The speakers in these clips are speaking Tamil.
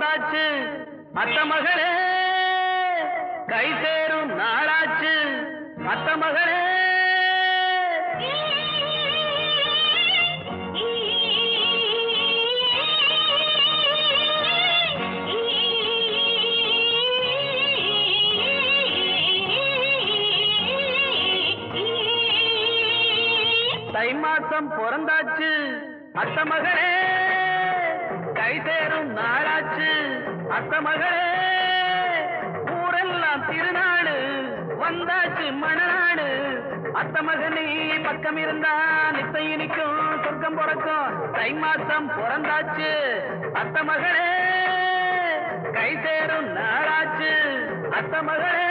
பிறந்தாச்சு அத்த மகளே கை சேரும் நாளாச்சு அத்த மகளே தை மாசம் பிறந்தாச்சு அத்த மகளே கை சேரும் நாளாச்சு அத்த மகளே ஊரெல்லாம் திருநாடு வந்தாச்சு மணநாடு அத்த மகனே பக்கம் இருந்தா நித்த இனிக்கும் சொர்க்கம் பிறக்கும் தை மாசம் பிறந்தாச்சு அத்த மகளே கை சேரும் நாளாச்சு அத்த மகளே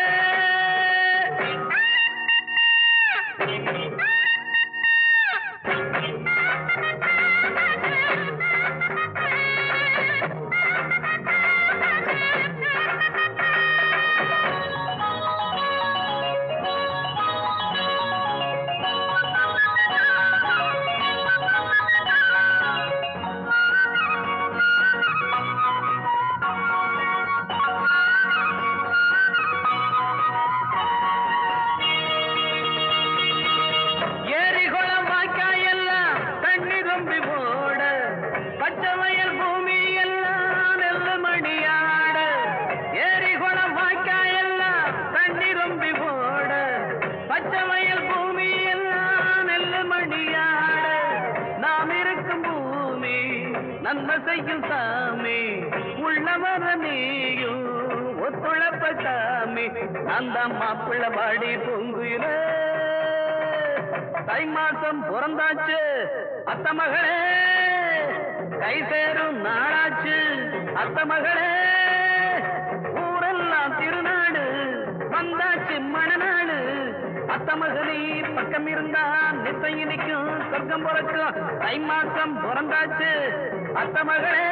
நன்மை செய்யும் சாமி உள்ளவர நீயும் ஒத்துழைப்பட்டாமி அந்த மாப்பிள்ள பாடி பொங்குயில தை மாசம் பிறந்தாச்சு அத்த மகளே கை சேரும் நாளாச்சு அத்த மகளே ஊரெல்லாம் திருநாடு வந்தாச்சு மணநாடு அத்த மகளே பக்கம் இருந்தா நித்த இனிக்கும் சொர்க்கம் பிறக்கும் தை மாசம் பிறந்தாச்சு அத்த மகளே